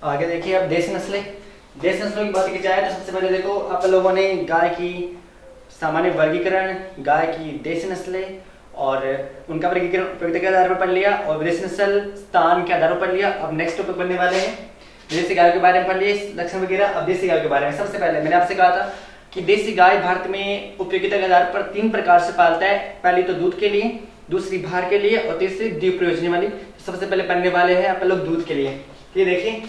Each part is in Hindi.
आगे देखिए अब देसी नस्लें। देसी नस्लों की बात की जाए तो सबसे पहले देखो आप लोगों ने गाय की सामान्य वर्गीकरण, गाय की देसी नस्लें और उनका वर्गीकरण उपयोगिता के आधार पर पढ़ लिया और विदेशी नस्ल स्थान के आधार पर पढ़ लिया। अब नेक्स्ट टॉपिक पढ़ने वाले हैं देसी गाय के बारे में, पढ़ लिए लक्षण वगैरह। अब देसी गाय के बारे में सबसे पहले मैंने आपसे कहा था कि देसी गाय भारत में उपयोगिता के आधार पर 3 प्रकार से पालता है। पहली तो दूध के लिए, दूसरी भार के लिए और तीसरी द्वीप प्रयोजनी वाली। तो सबसे पहले पढ़ने वाले हैं आप लोग दूध के लिए। ये देखिए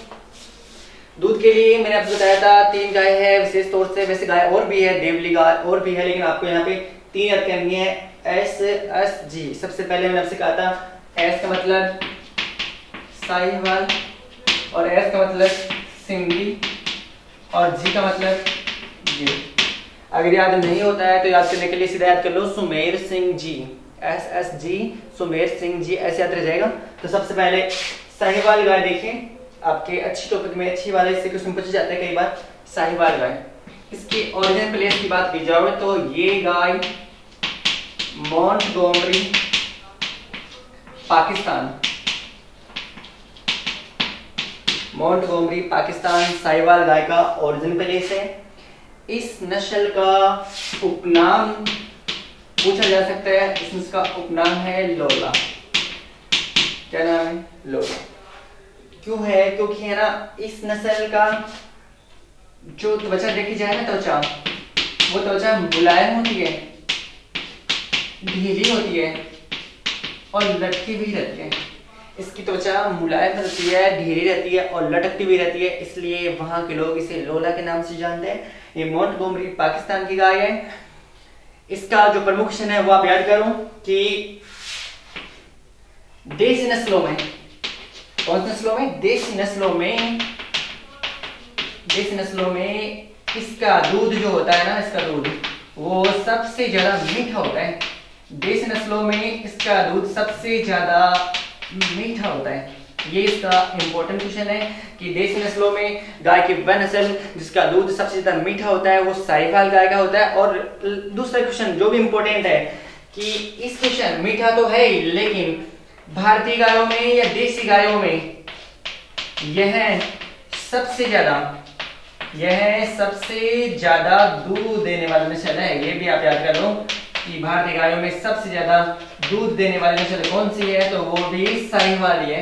दूध के लिए मैंने आपको बताया था 3 गाय है विशेष तौर से, वैसे गाय और भी है, देवली गाय और भी है, लेकिन आपको यहाँ पे 3 याद करनी है, एस एस जी। सबसे पहले मैंने आपसे कहा था एस का मतलब साहिवाल और एस का मतलब सिंधी और जी का मतलब गिर। अगर याद नहीं होता है तो याद करने के लिए सीधा याद कर लो Sumer Singh ji, S S G Sumer Singh ji, ऐसे याद रह जाएगा। तो सबसे पहले साहिवाल गाय देखें, आपके अच्छी टॉपिक में अच्छी वाले इससे क्वेश्चन पूछे जाते हैं कई बार। साहिवाल गाय, इसकी ओरिजिन प्लेस की बात की जाए तो ये गाय मोंटगोमरी पाकिस्तान, मोंटगोमरी पाकिस्तान साहिवाल गाय का ओरिजिन प्लेस है। इस नस्ल का उपनाम पूछा जा सकता है, इस नस्ल का उपनाम है लोला। क्या नाम है? लोला। क्यों है? क्योंकि है ना इस नस्ल का जो त्वचा देखी जाए ना, त्वचा वो त्वचा मुलायम होती है, ढीली होती है और लटकी भी रहती है। इसकी त्वचा मुलायम रहती है, ढीली रहती है और लटकती भी रहती है, इसलिए वहां के लोग इसे लोला के नाम से जानते हैं। ये मोंटगोमरी पाकिस्तान की गाय है। इसका जो प्रमुख लक्षण है वो आप याद करो कि देसी नस्लों में, कौन सी नस्लों में? देसी नस्लों में इसका दूध जो होता है ना, इसका दूध वो सबसे ज्यादा मीठा होता है। देसी नस्लों में इसका दूध सबसे ज्यादा मीठा होता है। ये इसका इंपॉर्टेंट क्वेश्चन है कि देसी नस्लों में गाय की वह नस्ल जिसका दूध सबसे ज्यादा मीठा होता है वो साहिवाल गाय का होता है। और दूसरा क्वेश्चन जो भी इंपॉर्टेंट है कि इस क्वेश्चन मीठा तो है ही, लेकिन भारतीय गायों में या देसी गायों में यह सबसे ज्यादा दूध देने वाला नस्ल है। ये भी आप याद कर लो कि भारतीय गायों में सबसे ज्यादा दूध देने वाली नस्ल कौन सी है, तो वो भी साहिवाल है।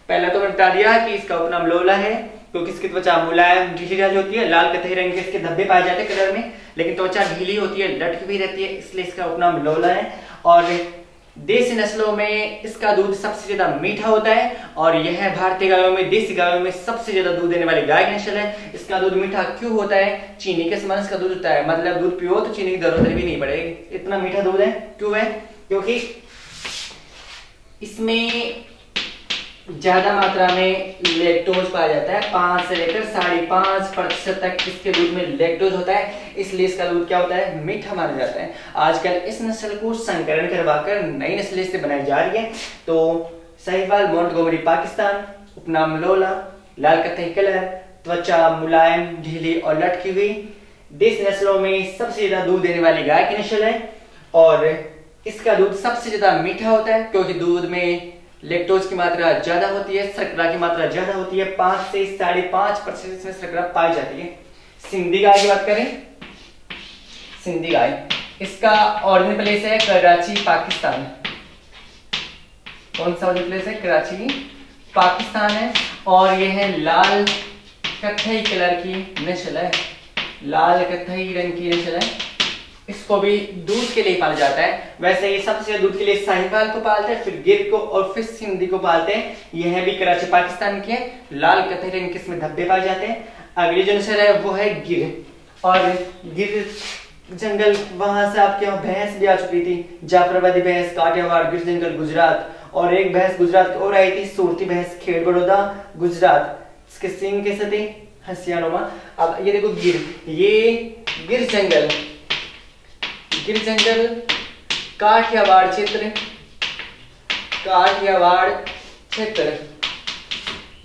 पहला तो मैंने बता दिया कि इसका उपनाम लोला है क्योंकि इसकी त्वचा मुलायम ढीली होती है, लाल कथई रंग के इसके धब्बे पाए जाते हैं कलर में, लेकिन त्वचा ढीली होती है, लटकी भी रहती है, इसलिए इसका उपनाम लोला है। और देसी नस्लों में इसका दूध सबसे ज्यादा मीठा होता है और यह भारतीय गायों में, देसी गायों में सबसे ज्यादा दूध देने वाली गाय की नस्ल है। इसका दूध मीठा क्यों होता है? चीनी के समान इसका दूध होता है, मतलब दूध पियो तो चीनी की जरूरत भी नहीं पड़ेगी, इतना मीठा दूध है। क्यों है? क्योंकि इसमें ज्यादा मात्रा में लैक्टोज पाया जाता है, 5 से लेकर 5.5% तक इसके दूध में लैक्टोज होता है, इसलिए इसका दूध क्या होता है? मीठा माना जाता है। आजकल इस नस्ल को संकरण करवाकर नई नस्लें से बनाई जा रही है। तो साहिवाल मोंटगोमरी पाकिस्तान, उपनाम लोला, लाल कथई कलर, त्वचा मुलायम ढीली और लटकी हुई, देसी नस्लों में सबसे ज्यादा दूध देने वाली गाय की नस्ल है और इसका दूध सबसे ज्यादा मीठा होता है क्योंकि दूध में लैक्टोज की मात्रा ज्यादा होती है, शर्करा की मात्रा ज्यादा होती है, 5 से 5.5% इसमें शर्करा पाई जाती है। सिंधी गाय की बात करें, सिंधी गाय, इसका ओरिजिन प्लेस है कराची पाकिस्तान। कौन सा ओरिजिन प्लेस है? कराची पाकिस्तान है और यह है लाल कत्थई कलर की नस्ल है, लाल कत्थई रंग की नस्ल है। इसको भी दूध के लिए पाला जाता है। वैसे ये सबसे ज्यादा दूध के लिए साहिवाल को पालते हैं, फिर गिर को और फिर सिंधी को पालते हैं। यह भी कराची पाकिस्तान की है, लाल कथई रंग के इसमें धब्बे पाए जाते हैं। अगली जो नस्ल है वो है गिर, और गिर जंगल वहां से आपके यहाँ भैंस भी आ चुकी थी, जाफराबादी भैंस, काठियावाड़, गिर जंगल गुजरात, और एक भैंस गुजरात की और आई थी, सूरती भैंस, खेड़ बड़ौदा गुजरात। इसके सींग कैसे थे? हंसियानुमा। अब ये देखो गिर, ये गिर जंगल काठियावाड़ क्षेत्र,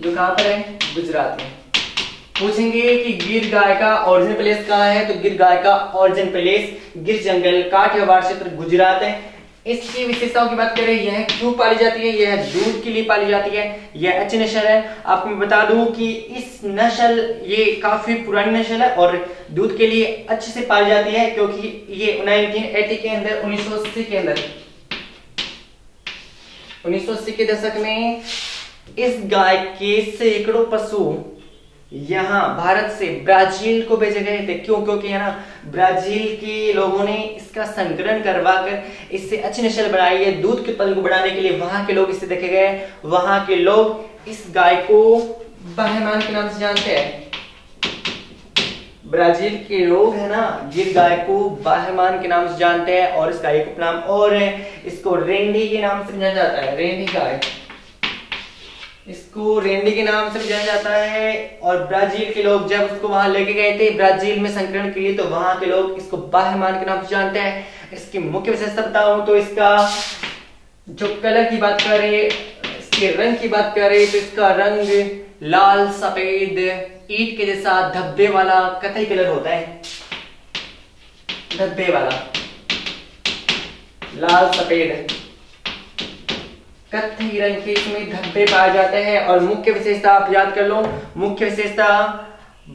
जो कहां पर है? गुजरात में। पूछेंगे कि गिर गाय का ओरिजिन प्लेस कहां है, तो गिर गाय का ओरिजिन प्लेस गिर जंगल काठियावाड़ क्षेत्र गुजरात है। इसकी विशेषताओं की बात करें, यह क्यों पाली जाती है, यह दूध के लिए पाली जाती है, यह अच्छी नस्ल है। आपको मैं बता दूं कि इस नस्ल ये काफी पुरानी नस्ल है और दूध के लिए अच्छे से पाली जाती है, क्योंकि ये 1980 के अंदर 1980 के अंदर 1980 के दशक में इस गाय के सैकड़ों पशु यहाँ भारत से ब्राजील को भेजे गए थे। क्यों? क्योंकि है ना ब्राजील के लोगों ने इसका संकलन करवा कर इससे अच्छी नस्ल बनाई है। दूध के उत्पादन को बढ़ाने के लिए वहां के लोग इसे देखे गए। वहां के लोग इस गाय को बाहमान के नाम से जानते हैं। ब्राजील के लोग है ना गिर गाय को बाहमान के नाम से जानते हैं और इस गाय का नाम और है, इसको रेंडी के नाम से जाना जाता है। रेंडी गाय, इसको रेंडी के नाम से जाना जाता है। और ब्राजील के लोग जब उसको वहां लेके गए थे ब्राजील में संकलन के लिए, तो वहां के लोग इसको बाहमान के नाम से जानते हैं। इसकी मुख्य विशेषता बताऊं तो इसका जो कलर की बात करें, इसके रंग की बात करें तो इसका रंग लाल सफेद ईंट के जैसा धब्बे वाला कथई कलर होता है। धब्बे वाला लाल सफेद कत्थई रंग के इसमें धब्बे पाए जाते हैं। और मुख्य विशेषता आप याद कर लो, मुख्य विशेषता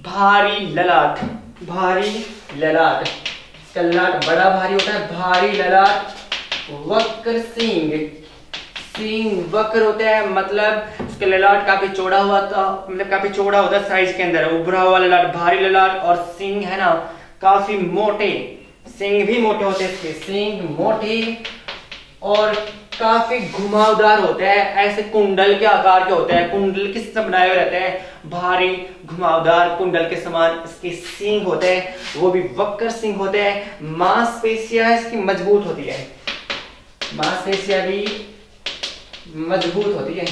भारी ललाट। भारी ललाट, इसका ललाट बड़ा भारी होता है। भारी ललाट, वक्र सींग, सींग वक्र होता है, मतलब उसका ललाट काफी चौड़ा हुआ था, मतलब काफी चौड़ा होता है साइज के अंदर। उभरा हुआ ललाट, भारी ललाट और सींग है ना काफी मोटे, सींग भी मोटे होते हैं इसके, सींग मोटे और काफी घुमावदार होते हैं। ऐसे कुंडल के आकार के होते हैं, कुंडल किस तरह बनाए हुए रहते हैं, भारी घुमावदार कुंडल के समान इसके सींग होते हैं, वो भी वक्र सींग होते हैं। मांसपेशियां इसकी मजबूत होती है, मांसपेशियां भी मजबूत होती है,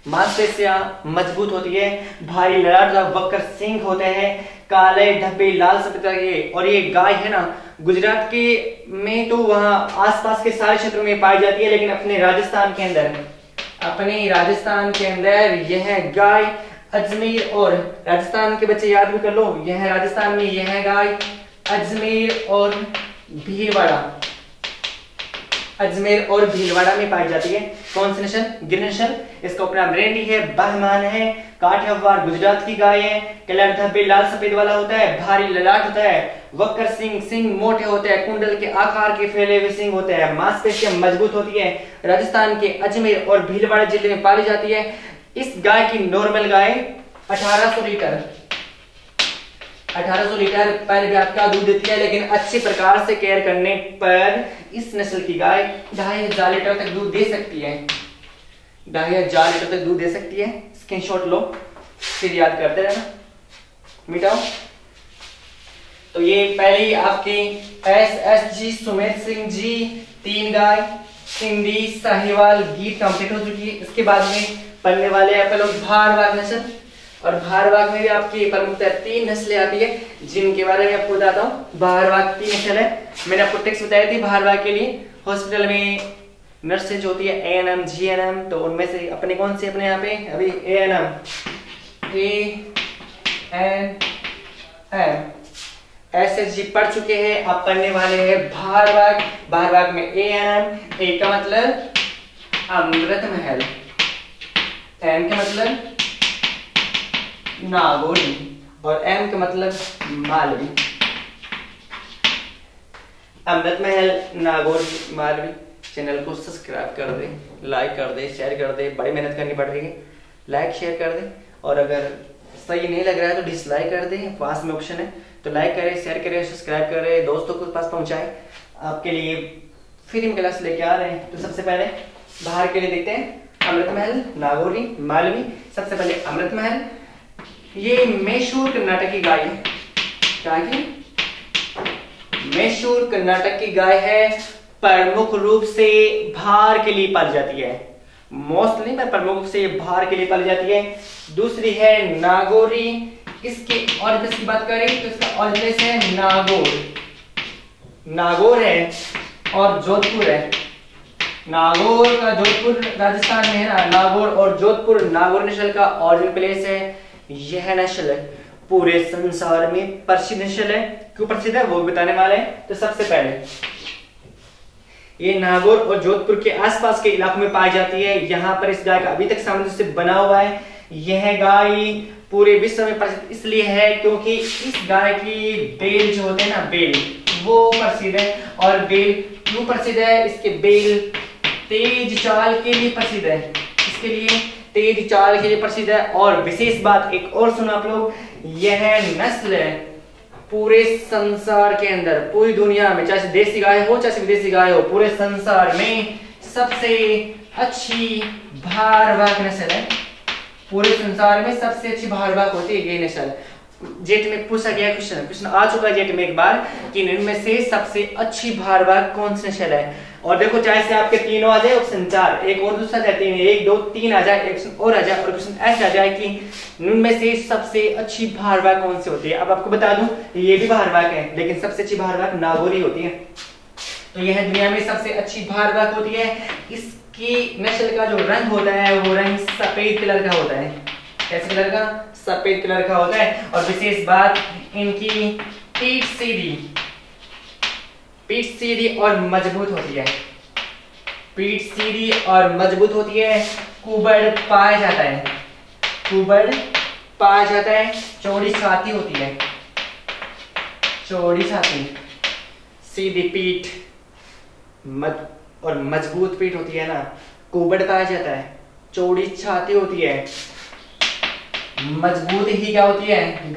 मांसपेशियां मजबूत होती है। भारी ललाट, वक्र सींग होते हैं, काले धब्बे लाल सफेद। और ये गाय है ना गुजरात के में तो वहां आसपास के सारे क्षेत्रों में पाई जाती है, लेकिन अपने राजस्थान के अंदर यह गाय अजमेर, और राजस्थान के बच्चे याद भी कर लो, यह राजस्थान में यह गाय अजमेर और भीलवाड़ा, अजमेर और भीलवाड़ा में पाई जाती है। कौन सी नस्ल? गिर नस्ल। इसका उपनाम रेंडी है, बाहमान है, काठियावाड़ गुजरात की गाय है। कलर धब्बे लाल सफेद वाला होता है, भारी ललाट होता है, वक्र सिंग, सिंग मोटे होते हैं, कुंडल के आकार के फैले हुए सिंग होते हैं, मांसपेशियां मजबूत होती है। राजस्थान के अजमेर और भीलवाड़ा जिले में पाली जाती है। इस गाय की नॉर्मल गाय 1800 लीटर पर ब्याज का दूध देती है, लेकिन अच्छे प्रकार से केयर करने पर इस नस्ल की गाय 2500 लीटर तक दूध दे सकती है। 2500 लीटर तक दूध दे सकती है। स्क्रीनशॉट लो, फिर याद करते रहना, मिटाओ। तो ये पहली आपकी SSG सुमेर सिंह जी 3 गाय, सिंधी साहिवाल गीर कंप्लीट हो चुकी है। इसके बाद में पढ़ने वाले आप लोग भारवाग नस्ल, और भारवाग में भी आपकी प्रमुखतः 3 नस्लें आती है, जिनके बारे में आपको बताता हूँ। भारवाग 3 नस्ल है, मैंने आपको टेक्स्ट बताई थी। भारवाग के लिए हॉस्पिटल में नर्सेज होती है ANM GNM, तो उनमें से अपने कौन से अपने यहाँ पे अभी ANM SSG पढ़ चुके हैं, आप पढ़ने वाले हैं भारवाग। भारवाग में ANM, A का मतलब अमृत महल, M का मतलब नागौरी और M का मतलब मालवी। अमृत महल, नागौरी, मालवी। चैनल को सब्सक्राइब कर दे, लाइक कर दे, शेयर कर दे, बड़ी मेहनत करनी पड़ रही है, लाइक शेयर कर दे। और अगर सही नहीं लग रहा है तो डिसलाइक कर दे, पास में ऑप्शन है, तो लाइक करें, शेयर करें, सब्सक्राइब करें, दोस्तों को पास पहुंचाएं। आपके लिए फ्री में क्लास लेके आ रहे हैं। तो सबसे पहले बाहर के लिए देखते हैं अमृत महल, नागौरी, मालवी। सबसे पहले अमृत महल, ये मैसूर कर्नाटक की गाय है। क्या की? मैसूर कर्नाटक की गाय है। प्रमुख रूप से भार के लिए पाली जाती है, मोस्टली में प्रमुख रूप से भार के लिए पाली जाती है। दूसरी है नागौरी, इसके ऑरिजिन की बात करें तो इसका ऑरिजिन है नागौर, नागौर है और जोधपुर है। नागौर का जोधपुर राजस्थान में है ना, नागौर और जोधपुर नागौर नस्ल का ऑरिजिन प्लेस है। यह नस्ल पूरे संसार में प्रसिद्ध नस्ल है। क्यों प्रसिद्ध है वो भी बताने वाले हैं। तो सबसे पहले ये नागौर और जोधपुर के आसपास के इलाकों में पाई जाती है। यहाँ पर इस गाय का अभी तक सामंजस्य बना हुआ है। यह गाय पूरे विश्व में प्रसिद्ध इसलिए है क्योंकि इस गाय की बेल जो होते हैं ना, बेल वो प्रसिद्ध है। और बेल क्यों प्रसिद्ध है? इसके बेल तेज चाल के लिए प्रसिद्ध है। इसके लिए तेज चाल के लिए प्रसिद्ध है। और विशेष बात एक और सुनो आप लोग, यह नस्ल है पूरे संसार के अंदर, पूरी दुनिया में, चाहे देसी गाय हो चाहे विदेशी गाय हो, पूरे संसार में सबसे अच्छी भारवाहक नस्ल है। पूरे संसार में सबसे अच्छी भारवाहक होती है ये नस्ल। जेट में पूछा गया क्वेश्चन आ चुका है जेट में एक बार कि इनमें से सबसे अच्छी भारवाहक कौन सी नस्ल है। और देखो चाहे से आपके तीनों आ जाए, ऑप्शन 4, एक और दूसरा जाए, 3, 1, 2, 3 आ जाए, ऑप्शन और आ जाए, और क्वेश्चन ऐसा आ जाए कि इनमें से सबसे अच्छी भारवाहक कौन सी होती है। अब आपको बता दूं ये भी भारवाहक है, लेकिन सबसे अच्छी भारवाहक नागौरी होती है। तो यह दुनिया में सबसे अच्छी भारवाहक होती है। इसकी नस्ल का जो रंग होता है वो रंग सफेद कलर का होता है। कैसे कलर का? सफेद कलर का होता है। और विशेष बात, इनकी पीठ सीधी और मजबूत होती है। पीठ सीधी और मजबूत होती है। कुबड़ पाया जाता है, कुबड़ पाया जाता है। चौड़ी छाती होती है, चौड़ी छाती, सीधी पीठ और मजबूत पीठ होती है ना। कुबड़ पाया जाता है, चौड़ी छाती होती है, मजबूत ही क्या होती है?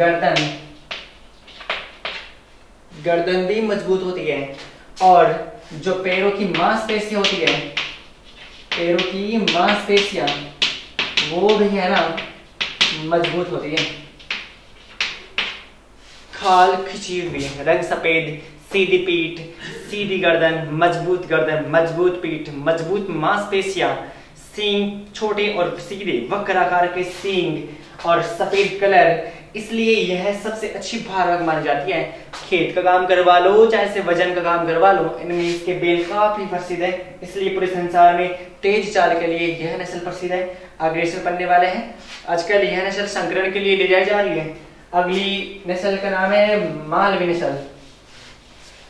गर्दन भी मजबूत होती है। और जो पैरों की मांसपेशियां होती है, पैरों की मांसपेशियां वो भी है ना मजबूत होती है। खाल खिंची हुई, रंग सफेद, सीधी पीठ, सीधी गर्दन, मजबूत पीठ, मजबूत मांसपेशियां, सींग छोटे और सीधे वक्र आकार के सींग और सफेद कलर, इसलिए यह सबसे अच्छी भारवाहक मानी जाती है। खेत का काम करवा लो चाहे से वजन का काम करवा लो, इनमें इसके बेल काफी प्रसिद्ध है। इसलिए पूरे संसार में तेज चाल के लिए यह नस्ल प्रसिद्ध है। अग्रेसर बनने वाले हैं आजकल। यह नस्ल संकरण के लिए ले जाई जा रही है। अगली नस्ल का नाम है मालवी नस्ल।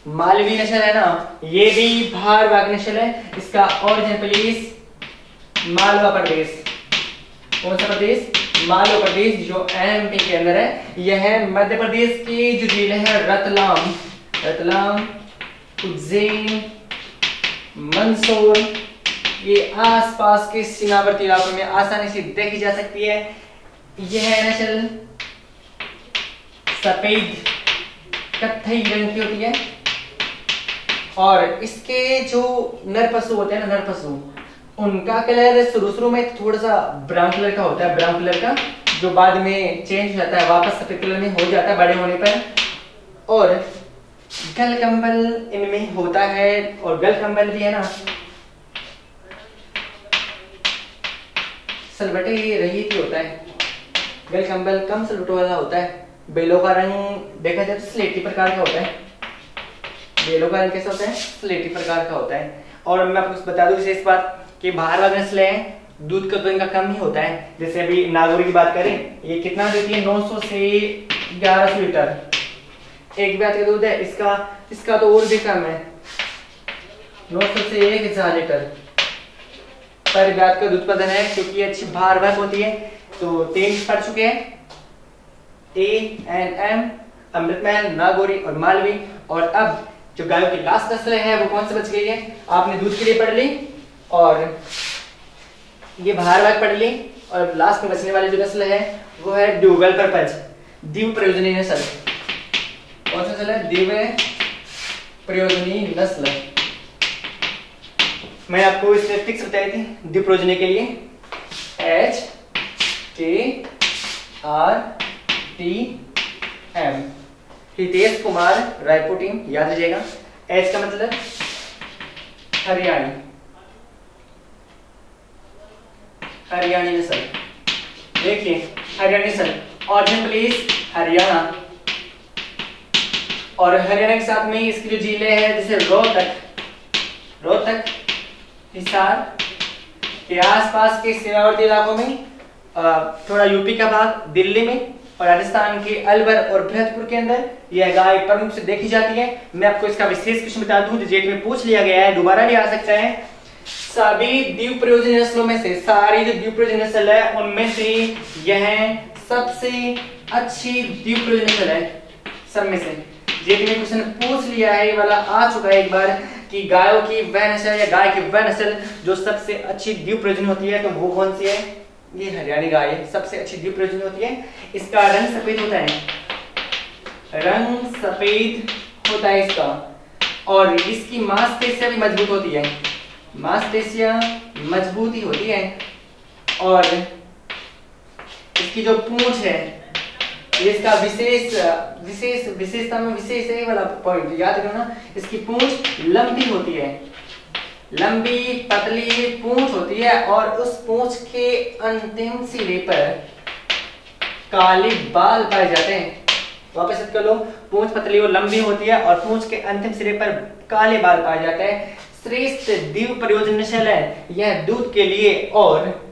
मालवी नस्ल है ना, ये भी भारवाहक नस्ल है। इसका ओरिजिन प्लेस मालवा प्रदेश। कौन सा प्रदेश? मालवा प्रदेश, जो एमपी के अंदर है। यह मध्य प्रदेश की जो जिले हैं रतलाम, उज्जैन, मंदसौर, ये आसपास के सीमावर्ती इलाकों में आसानी से देखी जा सकती है। यह नस्ल सफेद कत्थई रंग की होती है। और इसके जो नर पशु होते हैं ना, नर पशु, उनका कलर शुरू में थोड़ा सा ब्राउन कलर का होता है, ब्राउन कलर का, जो बाद में चेंज हो जाता है, वापस सफेद कलर में हो जाता है बड़े होने पर। और गल कंबल इनमें होता है। और गल कंबल भी है ना सलवटे रहित होता है। गल कंबल कम सलवटों वाला होता है। बेलों का रंग देखा जाए तो स्लेटी प्रकार का होता है। बेलों का रंग कैसा होता है? स्लेटी प्रकार का होता है। और मैं आपको बता दूं विशेष बात कि भारवाहक नस्ल है, दूध का तो इनका कम ही होता है। जैसे अभी नागौरी की बात करें, ये कितना देती है? 900 से 1100 लीटर एक ब्यात का दूध है। इसका तो और भी कम है, 900 से 1000 लीटर पर ब्यात का दूध उत्पादन है, क्योंकि अच्छी भारवाहक होती है। तो 3 पढ़ चुके हैं, ANM, अमृतमहल, नागौरी और मालवी। और अब जो गायों की लास्ट नस्ल है वो कौन सी बच गई है? आपने दूध के लिए पढ़ ली और ये भारवाहक पढ़ ली, और लास्ट में बचने वाली जो नस्ल है वो है ड्यूगल पर्पज, द्विव प्रयोजनी नस्ल। कौन सा नस्ल है? द्विव प्रयोजनी नस्ल। मैं आपको इसमें फिक्स बताई थी द्विव प्रयोजनी के लिए, HKRTM, हितेश कुमार रायपुर टीम, याद लीजिएगा। एच का मतलब हरियाणी नस्ल। देखिए हरियाणी नस्ल, ऑरिजिन प्लेस हरियाणा। और हरियाणा के साथ में इसके जो जिले हैं जैसे रोहतक, हिसार के आसपास के सीमावर्ती इलाकों में, थोड़ा यूपी का भाग, दिल्ली में, और राजस्थान के अलवर और भरतपुर के अंदर यह गाय प्रमुख से देखी जाती है। मैं आपको इसका विशेष क्वेश्चन बता दूं जो जेट में पूछ लिया गया है, दोबारा भी आ सकता है। सभी द्वीप प्रयोजन नस्लों में से, सारी जो द्वीप प्रयोजन नस्ल है उनमें से यह सबसे अच्छी द्वीप प्रयोजन नस्ल है। सब में से जेट में क्वेश्चन पूछ लिया है, ये वाला आ चुका है एक बार कि गायों की वह नस्ल या गाय की वह नस्ल जो सबसे अच्छी द्वीप प्रयोजन होती है, तो वो कौन सी है? ये हरियाणी गाय है, सबसे अच्छी द्वीप प्रयोजन होती है। इसका रंग सफेद होता है, रंग सफेद होता है इसका, और इसकी मांसपेशियां भी मजबूत होती है, मांसपेशियां मजबूत ही होती है। और इसकी जो पूंछ है, इसका विशेषता में विशेष है वाला पॉइंट याद रखना, इसकी पूंछ लंबी होती है, लंबी पतली पूंछ होती है, और उस पूंछ के अंतिम सिरे पर काले बाल पाए जाते हैं। वापस कर लो, पूंछ पतली और लंबी होती है और पूंछ के अंतिम सिरे पर काले बाल पाए जाते हैं। श्रेष्ठ द्वीप प्रयोजन नस्ल है, यह दूध के लिए और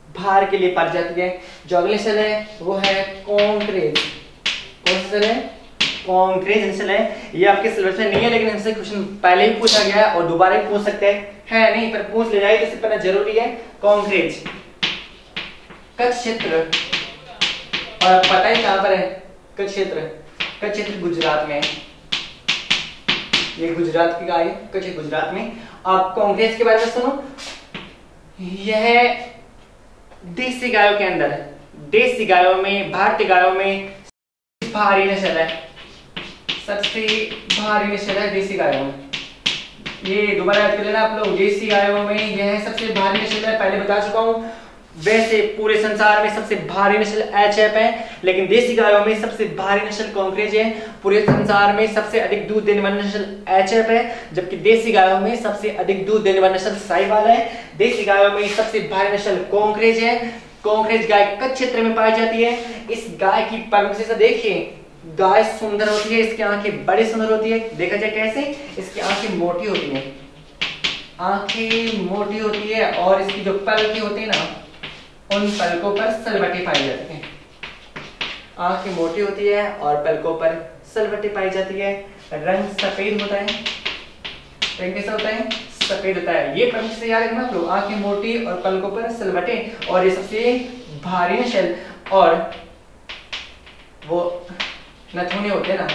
भार के लिए पाई जाती है। जो अगली नस्ल है वो है कॉन्क्रेज। कौन सी नस्ल है? कॉन्क्रेज नस्ल है। ये आपके सिलेबस में नहीं है, लेकिन इनसे क्वेश्चन पहले ही पूछा गया है और दोबारा भी पूछ सकते हैं, है नहीं पर पूछ ले जाए तो इससे पहले जरूरी है। कॉन्क्रेज कच्छ क्षेत्र, और पता ही कहां पर है कच्छ क्षेत्र? कच्छ क्षेत्र गुजरात में है, ये गुजरात की गाय है, कच्छ गुजरात में। आप कॉन्क्रेज के बारे में सुनो, यह देसी गायों के अंदर, देसी गायों में, भारतीय गायों में भारी नस्ल है, सबसे भारी नस्ल है देसी गायों में। ये दोबारा याद कर लेना आप लोग, देसी गायों में यह सबसे भारी नस्ल है, पहले बता चुका हूं। वैसे पूरे संसार में सबसे भारी नस्ल एचएफ है, लेकिन देसी गायों में सबसे भारी नस्ल कॉन्क्रेज है। पूरे संसार में सबसे अधिक दूध देने वाली नस्ल एचएफ है, जबकि देसी गायों में सबसे अधिक दूध देने वाली नस्ल साहिवाल है। देसी गायों में सबसे भारी नस्ल कॉन्क्रेज है। कॉन्क्रेज गाय कच्छ क्षेत्र में पाई जाती है। इस गाय की प्रमुख विशेषता देखिए, गाय सुंदर होती है, इसकी आंखें बड़ी सुंदर होती है। देखा जाए कैसे? इसकी आंखें मोटी होती है, आंखें मोटी होती है, और इसकी जो पलकें होती है ना, उन पलकों पर सलवटें पाई जाती हैं। आंखें मोटी होती है और पलकों पर सलवटें पाई जाती है। रंग सफेद होता है, रंग कैसा होता है? सफेद होता है। ये प्रमुख से याद रखना लोग, आंखें मोटी और पलकों पर सलवटें, और ये सबसे भारी नस्ल। और वो नथुने होते हैं ना,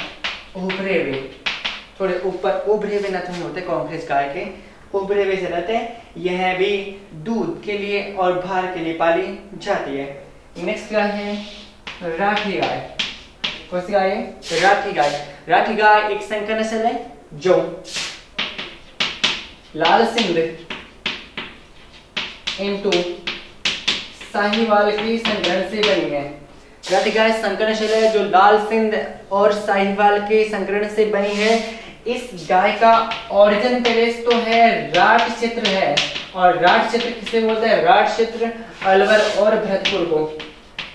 उभरे हुए, थोड़े ऊपर उभरे हुए नथुने होते हैं कॉन्क्रेज गाय के, उभरे हुए से रहते हैं। यह भी दूध के लिए और भार के लिए पाली जाती है। नेक्स्ट गाय है राठी गाय। कौन सी गाय है? राठी गाय। राठी गाय एक संकर नस्ल है जो लाल सिंध इनटू साहिवाल की संकरण से बनी है। राठी गाय संकर नस्ल है जो लाल सिंध और साहिवाल के संकरण से बनी है। इस गाय का ओरिजिन पैलेस तो है राठ क्षेत्र है, और राठ क्षेत्र किसे बोलते हैं? राठ क्षेत्र अलवर और भरतपुर को,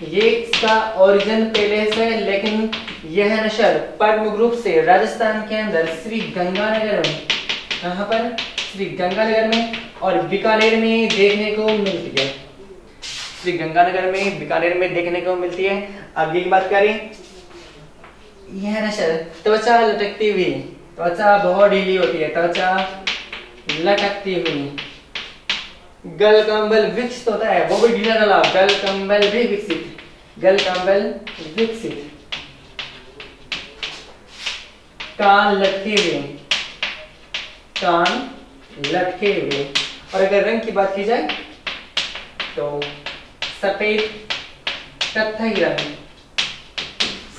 ये इसका ओरिजिन पैलेस है। लेकिन यह नस्ल प्रमुख रूप से राजस्थान के अंदर श्री गंगानगर में, यहाँ पर श्री गंगानगर में और बीकानेर में देखने को मिलती है। श्री गंगानगर में, बीकानेर में देखने को मिलती है। आगे की बात करें, यह नस्ल त्वचा लटकती हुई, त्वचा बहुत ढीली होती है, त्वचा लटकती हुई, गल कंबल विकसित होता है, वो भी ढीला ढाला, गल कंबल भी विकसित, गल कंबल विकसित, कान लटके हुए, कान लटके हुए। और अगर रंग की बात की जाए तो सफेद कत्थई रंग,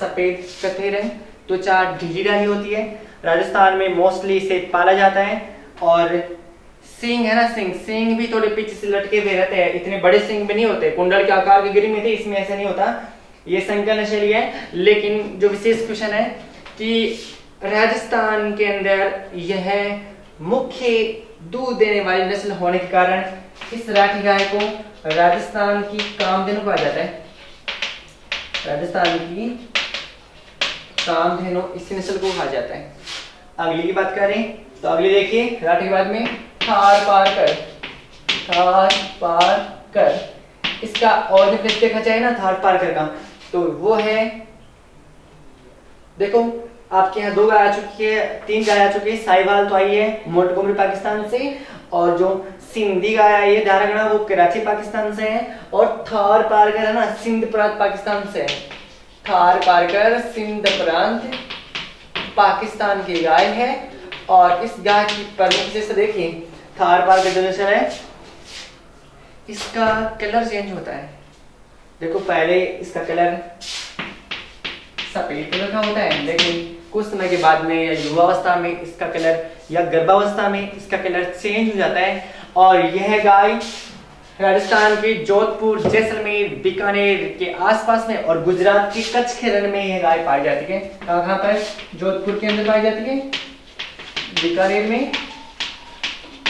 सफेद कत्थई रंग, त्वचा ढीली ढाली होती है। राजस्थान में मोस्टली इसे पाला जाता है। और सींग है ना, सींग भी थोड़े पीछे से लटके हुए रहते हैं, इतने बड़े सींग भी नहीं होते, कुंडल के आकार के गिरी में थे, इसमें ऐसा नहीं होता। ये संकर नस्ल है। लेकिन जो विशेष क्वेश्चन है कि राजस्थान के अंदर यह मुख्य दूध देने वाली नस्ल होने के कारण इस राठी गाय को राजस्थान की कामधेनु कहा जाता है। राजस्थान की कामधेनु इस नस्ल को कहा जाता है। अगली की बात करें तो अगली देखिए, राठी के बाद में थार पारकर, थार पारकर। इसका और देखा जाए ना, थार पारकर का, तो वो है, देखो आपके यहाँ 2 गाय आ चुकी है, 3 गाय आ चुकी है। साहिवाल तो आई है मोंटगोमरी पाकिस्तान से, और जो सिंधी गाय आई है धारागणा वो कराची पाकिस्तान से है, और थार पारकर है ना सिंध प्रांत पाकिस्तान से है। थार पारकर सिंध प्रांत पाकिस्तान की गाय है। और इस गाय की प्रमुख विशेषता देखिए, थार पारकर जो नस्ल है इसका कलर चेंज होता है। देखो पहले इसका कलर सफेद कलर का होता है, लेकिन कुछ समय के बाद में या युवावस्था में इसका कलर या गर्भावस्था में इसका कलर चेंज हो जाता है। और यह गाय राजस्थान के जोधपुर, जैसलमेर, बीकानेर के आसपास में और गुजरात के कच्छ के रण में यह गाय पाई जाती है। कहाँ पर? जोधपुर के अंदर पाई जाती है, बीकानेर में,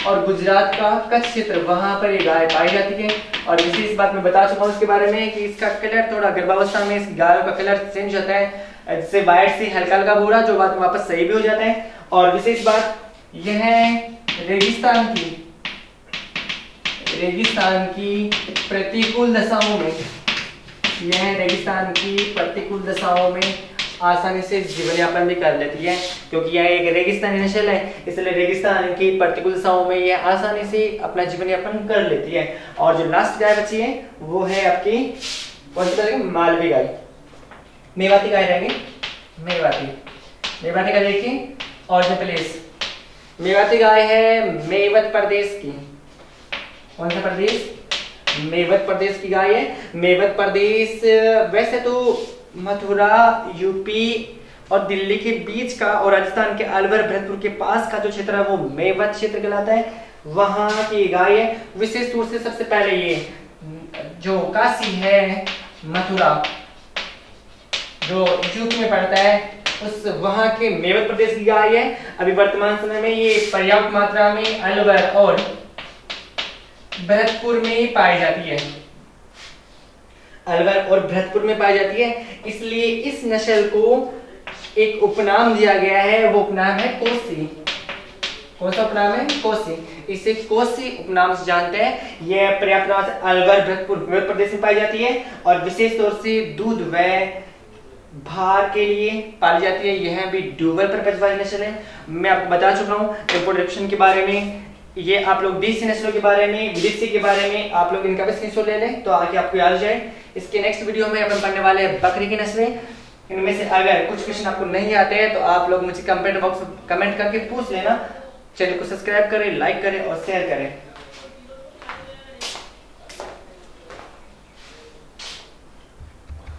और गुजरात का कच्छ क्षेत्र वहां पर ये गाय पाई जाती है। और इसी इस बात में बता चुका हूँ इसके बारे में कि इसका कलर थोड़ा गर्भावस्था में इस गायों का कलर चेंज होता है, जैसे वाइट से हल्का हल्का भूरा, जो बाद में वापस सही भी हो जाता है। और विशेष बात यह रेगिस्तान की प्रतिकूल दशाओं में, यह रेगिस्तान की प्रतिकूल दशाओं में आसानी से जीवन यापन भी कर लेती है, क्योंकि यह एक रेगिस्तानी नस्ल है, इसलिए रेगिस्तान की प्रतिकूल दशाओं में यह आसानी से अपना जीवन यापन कर लेती है। और जो लास्ट गाय बची है वो है आपकी कौन सी गाय? मालवी गाय, मेवाती गाय रहेंगे, मेवाती गाय देखिए। और जो प्लेस मेवाती गाय है मेवत प्रदेश की, कौन सा प्रदेश? मेवत प्रदेश की गाय है। मेवत प्रदेश वैसे तो मथुरा, यूपी और दिल्ली के बीच का और राजस्थान के अलवर, भरतपुर के पास का जो क्षेत्र है वो मेवत क्षेत्र कहलाता है, वहां की गाय है। विशेष रूप से सबसे पहले ये जो काशी है, मथुरा जो यूपी में पड़ता है, उस वहां के मेवत प्रदेश की गाय है। अभी वर्तमान समय में ये पर्याप्त मात्रा में अलवर और भरतपुर में पाई जाती है, अलवर और भरतपुर में पाई जाती है। इसलिए इस नस्ल को एक उपनाम दिया गया है, वो उपनाम है कोसी। कौन सा उपनाम है? कोसी। इसे कोसी उपनाम से जानते हैं। यह पर्याप्त मात्रा से अलवर, भरतपुर, मध्य प्रदेश में पाई जाती है और विशेष तौर से दूध व भार के लिए पाली जाती है। यह भी ड्यूअल पर्पज वाली नस्ल है। मैं आपको बता चुका हूँ रिप्रोडक्शन के बारे में, ये आप लोग देसी नस्लों के बारे में, विदेशी के बारे में आप लोग इनका भी स्क्रीनशॉट ले लें तो आगे आपको याद हो जाए। इसके नेक्स्ट वीडियो में अपन पढ़ने वाले हैं बकरी की नस्लें। इनमें से अगर कुछ क्वेश्चन आपको नहीं आते हैं तो आप लोग मुझे कमेंट बॉक्स में कमेंट करके पूछ लेना। चैनल को सब्सक्राइब करें, लाइक करें और शेयर करें।